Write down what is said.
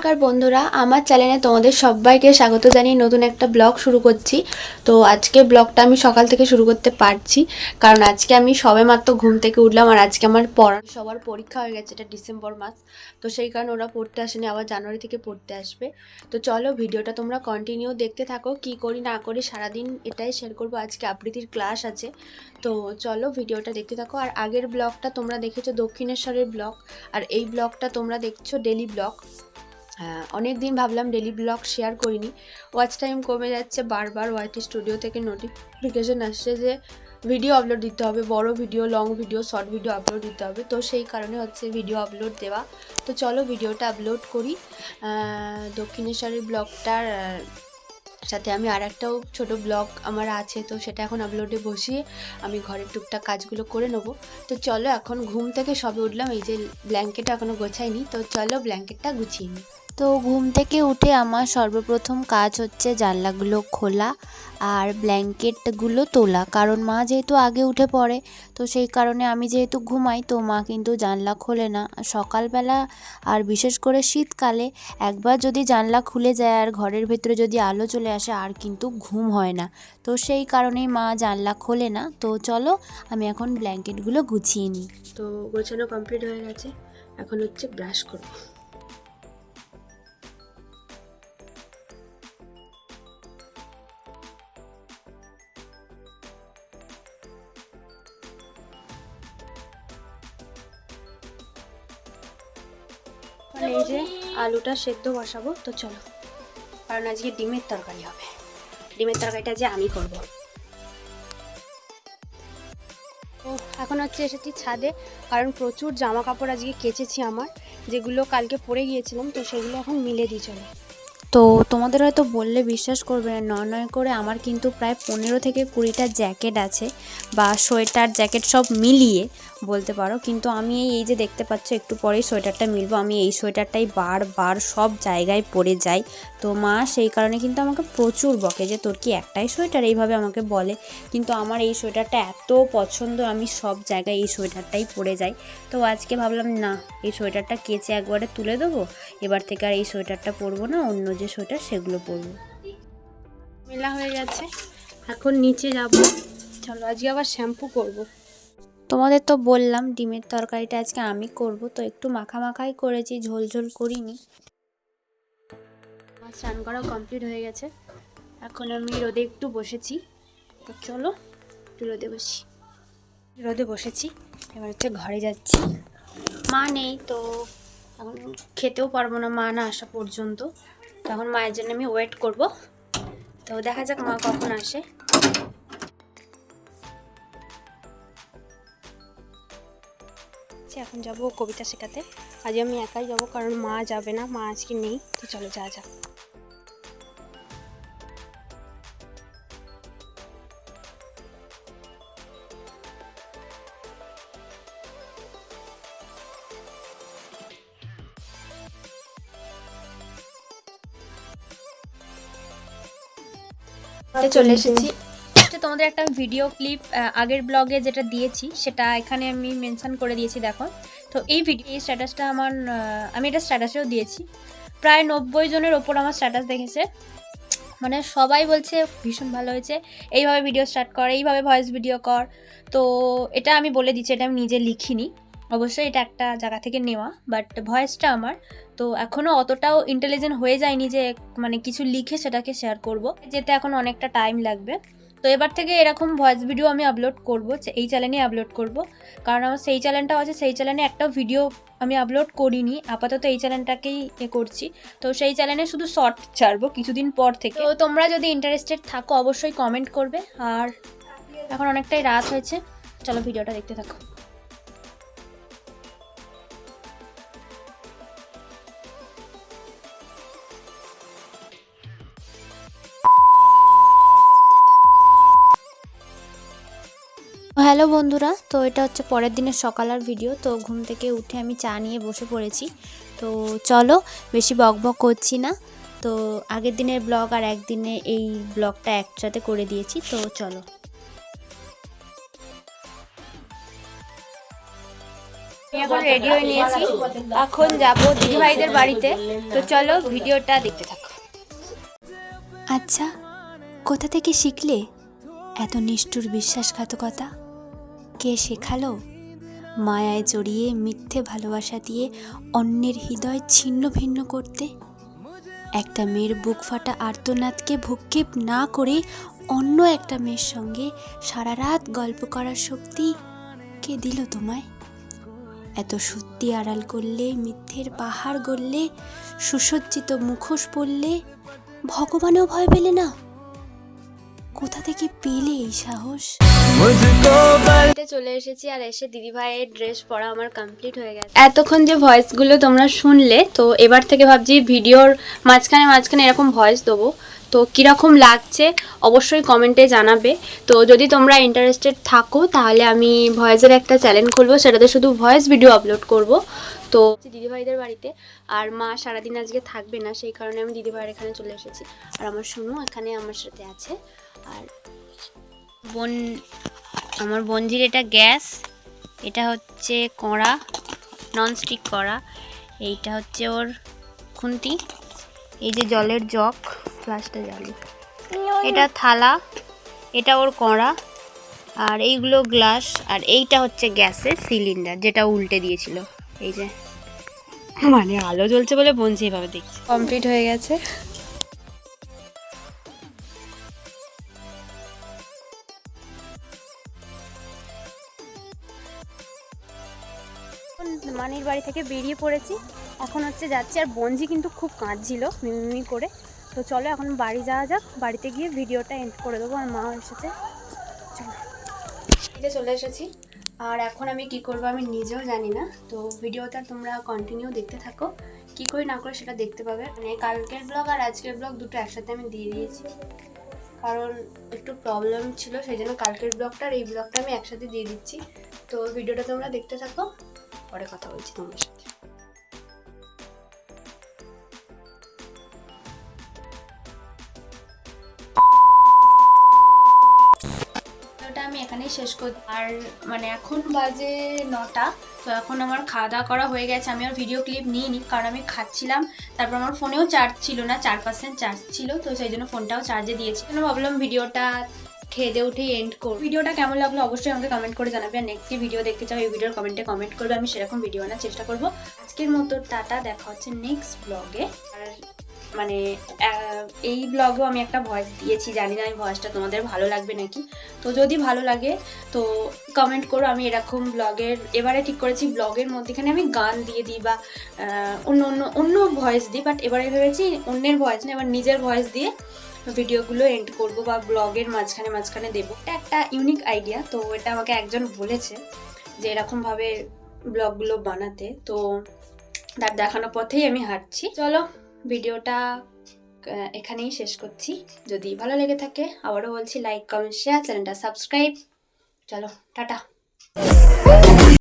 নমস্কার বন্ধুরা, আমার চ্যানেলে তোমাদের সবাইকে স্বাগত জানিয়ে নতুন একটা ব্লগ শুরু করছি। তো আজকে ব্লগটা আমি সকাল থেকে শুরু করতে পারছি কারণ আজকে আমি সবেমাত্র ঘুম থেকে উঠলাম আর আজকে আমার সবার পরীক্ষা হয়ে গেছে। এটা ডিসেম্বর মাস, তো সেই কারণে ওরা পড়তে আসেনি, আবার জানুয়ারি থেকে পড়তে আসবে। তো চলো ভিডিওটা তোমরা কন্টিনিউ দেখতে থাকো, কি করি না করি সারাদিন এটাই শেয়ার করবো। আজকে আবৃত্তির ক্লাস আছে, তো চলো ভিডিওটা দেখতে থাকো। আর আগের ব্লগটা তোমরা দেখেছো দক্ষিণেশ্বরের ব্লগ, আর এই ব্লগটা তোমরা দেখছো ডেলি ব্লগ। হ্যাঁ, অনেক দিন ভাবলাম ডেলি ব্লগ শেয়ার করিনি, ওয়াচ টাইম কমে যাচ্ছে, বারবার ওয়াইটি স্টুডিও থেকে নোটিফিকেশান আসছে যে ভিডিও আপলোড দিতে হবে, বড় video, long video, short video upload দিতে হবে। তো সেই কারণে হচ্ছে ভিডিও আপলোড দেওয়া। তো চলো ভিডিওটা আপলোড করি। দক্ষিণেশ্বরের ব্লগটার সাথে আমি আর একটাও ছোটো ব্লগ আমার আছে, তো সেটা এখন আপলোডে বসিয়ে আমি ঘরের টুকটাক কাজগুলো করে নেবো। তো চলো, এখন ঘুম থেকে সবে উঠলাম, এই যে ব্ল্যাঙ্কেট এখনও গোছাইনি, তো চলো ব্ল্যাঙ্কেটটা গুছিয়ে নিই। তো ঘুম থেকে উঠে আমার সর্বপ্রথম কাজ হচ্ছে জানলাগুলো খোলা আর ব্ল্যাঙ্কেটগুলো তোলা, কারণ মা যেহেতু আগে উঠে পড়ে, তো সেই কারণে আমি যেহেতু ঘুমাই তো মা কিন্তু জানলা খোলে না সকালবেলা। আর বিশেষ করে শীতকালে একবার যদি জানলা খুলে যায় আর ঘরের ভেতরে যদি আলো চলে আসে আর কিন্তু ঘুম হয় না, তো সেই কারণেই মা জানলা খোলে না। তো চলো আমি এখন ব্ল্যাঙ্কেটগুলো গুছিয়ে নিই। তো গোছানো কমপ্লিট হয়ে গেছে, এখন হচ্ছে ব্রাশ করবো। এই যে আলুটা সেদ্ধ বসাবো, তো চলো, কারণ আজকে ডিমের তরকারি হবে। ডিমের তরকারিটা যে আমি করব। তো এখন হচ্ছে এসেছি ছাদে, কারণ প্রচুর জামা কাপড় আজকে কেচেছি আমার, যেগুলো কালকে পরে গিয়েছিলাম, তো সেগুলো এখন মিলে দিই। চলো। তো তোমাদের হয়তো বললে বিশ্বাস করবে না, নয় করে আমার কিন্তু প্রায় 15 থেকে 20টা জ্যাকেট আছে, বা সোয়েটার জ্যাকেট সব মিলিয়ে বলতে পারো। কিন্তু আমি এই যে দেখতে পাচ্ছ একটু পরেই সোয়েটারটা মিলবো, আমি এই সোয়েটারটাই বারবার সব জায়গায় পরে যাই। তো মা সেই কারণে কিন্তু আমাকে প্রচুর বকে যে তোর কি একটাই সোয়েটার, এইভাবে আমাকে বলে। কিন্তু আমার এই সোয়েটারটা এত পছন্দ, আমি সব জায়গায় এই সোয়েটারটাই পরে যাই। তো আজকে ভাবলাম না, এই সোয়েটারটা কেচে একবারে তুলে দেবো, এবার থেকে আর এই সোয়েটারটা পরবো না, অন্য যে সোয়েটার সেগুলো পরবো। মেলা হয়ে গেছে, এখন নিচে যাব। চলো, আজকে আবার শ্যাম্পু করব। তোমাদের তো বললাম ডিমের তরকারিটা আজকে আমি করব, তো একটু মাখাই করেছি, ঝোল ঝোল করিনি। আমার স্নান করা কমপ্লিট হয়ে গেছে, এখন আমি রোদে একটু বসেছি। তো চলো একটু রোদে বসেছি, এবার হচ্ছে ঘরে যাচ্ছি। মা নেই, তো এখন খেতেও পারবো না মা না আসা পর্যন্ত, তখন মায়ের জন্য আমি ওয়েট করব। তো দেখা যাক মা কখন আসে। এখন যাব কবিতা শেখাতে, আজ আমি একাই যাব কারণ মা যাবে না, মা আজকে নেই। তো চলো যা যাক। চলে এসেছি। তোমাদের একটা ভিডিও ক্লিপ আগের ব্লগে যেটা দিয়েছি সেটা এখানে আমি মেনশন করে দিয়েছি, দেখো। তো এই স্ট্যাটাসটা আমার, আমি এটা স্ট্যাটাসেও দিয়েছি, প্রায় 90 জনের ওপর আমার স্ট্যাটাস দেখেছে। মানে সবাই বলছে ভীষণ ভালো হয়েছে, এইভাবে ভিডিও স্টার্ট কর, এইভাবে ভয়েস ভিডিও কর। তো এটা আমি বলে দিচ্ছি, এটা আমি নিজে লিখিনি, অবশ্যই এটা একটা জায়গা থেকে নেওয়া, বাট ভয়েসটা আমার। তো এখনও অতটাও ইন্টেলিজেন্ট হয়ে যায়নি যে মানে কিছু লিখে সেটাকে শেয়ার করব, যেতে এখন অনেকটা টাইম লাগবে। তো এবার থেকে এরকম ভয়েস ভিডিও আমি আপলোড করব, এই চ্যানেলেই আপলোড করব, কারণ আমার সেই চ্যানেলটাও আছে, সেই চ্যানেলে একটা ভিডিও আমি আপলোড করিনি, আপাতত এই চ্যানেলটাকেই করছি। তো সেই চ্যানেলে শুধু শর্ট ছাড়বো কিছুদিন পর থেকে। তো তোমরা যদি ইন্টারেস্টেড থাকো অবশ্যই কমেন্ট করবে। আর এখন অনেকটাই রাত হয়েছে, চলো ভিডিওটা দেখতে থাকো। হ্যালো বন্ধুরা, তো এটা হচ্ছে পরের দিনের সকালের ভিডিও। তো ঘুম থেকে উঠে আমি চা নিয়ে বসে পড়েছি। তো চলো বেশি বকবক করছি না, তো আগের দিনের ব্লগ আর একদিনে এই ব্লগটা একসাথে করে দিয়েছি। তো চলো। আমি এখন রেডি হয়ে নিয়েছি, এখন যাবো দিদিভাইদের বাড়িতে। তো চলো ভিডিওটা দেখতে থাকো। আচ্ছা, কোথা থেকে শিখলে এত নিষ্ঠুর বিশ্বাসঘাতকতা? কে শেখালো মায়ায় জড়িয়ে মিথ্যে ভালোবাসা দিয়ে অন্যের হৃদয় ছিন্ন ভিন্ন করতে? একটা মেয়ের বুক ফাটা আর্তনাদকে ভূক্ষেপ না করে অন্য একটা মেয়ের সঙ্গে সারা রাত গল্প করার শক্তি কে দিল তোমায়? এত সত্যি আড়াল করলে, মিথ্যের পাহাড় গড়লে, সুসজ্জিত মুখোশ পরলে, ভগবানেও ভয় পেলে না? কোথা থেকে পেলে এই সাহস? বাড়িতে চলে এসেছি, আর এসে দিদিভাইয়ের ড্রেস পরা আমার কমপ্লিট হয়ে গেছে। এতক্ষণ যে ভয়েসগুলো তোমরা শুনলে, তো এবার থেকে ভাবছি ভিডিওর মাঝখানে মাঝখানে এরকম ভয়েস দেবো। তো কীরকম লাগছে অবশ্যই কমেন্টে জানাবে। তো যদি তোমরা ইন্টারেস্টেড থাকো তাহলে আমি ভয়েসের একটা চ্যানেল খুলবো, সেটাতে শুধু ভয়েস ভিডিও আপলোড করব। তো দিদিভাইদের বাড়িতে, আর মা সারাদিন আজকে থাকবে না, সেই কারণে আমি দিদিভাইয়ের এখানে চলে এসেছি। আর আমার সোনু এখানে আমার সাথে আছে। আর আমার বোনজির এটা গ্যাস, এটা হচ্ছে কড়া, ননস্টিক কড়া, এইটা হচ্ছে ওর খুন্তি, এই যে জলের জগ, ফ্লাশটা জ্বালি, এটা থালা, এটা ওর কড়া, আর এইগুলো গ্লাস, আর এইটা হচ্ছে গ্যাসের সিলিন্ডার যেটা উল্টে দিয়েছিল। এই যে মানে আলো জ্বলছে বলে বোনজি এভাবে দেখছি। কমপ্লিট হয়ে গেছে। মানির বাড়ি থেকে বেরিয়ে পড়েছি, এখন হচ্ছে যাচ্ছি। আর বঞ্জি কিন্তু খুব কাঁদছিল মিমি করে। তো চলো এখন বাড়ি যাওয়া যাক, বাড়িতে গিয়ে ভিডিওটা এন্ড করে দেবো। আর মা এসেছে, চলো চলে এসেছি। আর এখন আমি কি করব আমি নিজেও জানি না। তো ভিডিওটা তোমরা কন্টিনিউ দেখতে থাকো, কি করি না করে সেটা দেখতে পাবে। মানে কালকের ব্লগ আর আজকের ব্লগ দুটো একসাথে আমি দিয়ে দিয়েছি, কারণ একটু প্রবলেম ছিল, সেই জন্য কালকের ব্লগটা আর এই ব্লগটা আমি একসাথে দিয়ে দিচ্ছি। তো ভিডিওটা তোমরা দেখতে থাকো, পরে কথা বলছি তোমার সাথে। ভিডিওটা আমি এখানেই শেষ করি। আর মানে এখন বাজে 9টা। তো এখন আমার খাওয়া দাওয়া করা হয়ে গেছে। আমি আর ভিডিও ক্লিপ নিইনি, কারণ আমি খাচ্ছিলাম। তারপর আমার ফোনেও চার্জ ছিল না, 4% চার্জ ছিল, তো সেই জন্য ফোনটাও চার্জে দিয়েছি। কেন ভাবলাম ভিডিওটা খেয়ে দিয়ে উঠেই এন্ড করব। ভিডিওটা কেমন লাগলো অবশ্যই আমাকে কমেন্ট করে জানাবে। আর নেক্সট ভিডিও দেখতে চাও এই ভিডিওর কমেন্টে কমেন্ট করবে, আমি সেরকম ভিডিও আনার চেষ্টা করব। আজকের মতো টাটা, দেখা হচ্ছে নেক্সট ব্লগে। আর মানে এই ব্লগেও আমি একটা ভয়েস দিয়েছি, জানি না এই ভয়েসটা তোমাদের ভালো লাগবে নাকি। তো যদি ভালো লাগে তো কমেন্ট করো। আমি এরকম ব্লগের এবারে ঠিক করেছি, ব্লগের মধ্যেখানে আমি গান দিয়ে দিই বা অন্য ভয়েস দিই, বাট এবারে ভেবেছি অন্যের ভয়েস না, এবার নিজের ভয়েস দিয়ে ভিডিওগুলো এন্ড করব বা ব্লগের মাঝখানে মাঝখানে দেবো। এটা একটা ইউনিক আইডিয়া। তো এটা আমাকে একজন বলেছে যে এরকমভাবে ব্লগগুলো বানাতে, তো তার দেখানো পথেই আমি হাঁটছি। চলো ভিডিওটা এখানেই শেষ করছি। যদি ভালো লেগে থাকে আবারও বলছি লাইক কমেন্ট শেয়ার, চ্যানেলটা সাবস্ক্রাইব। চলো টাটা।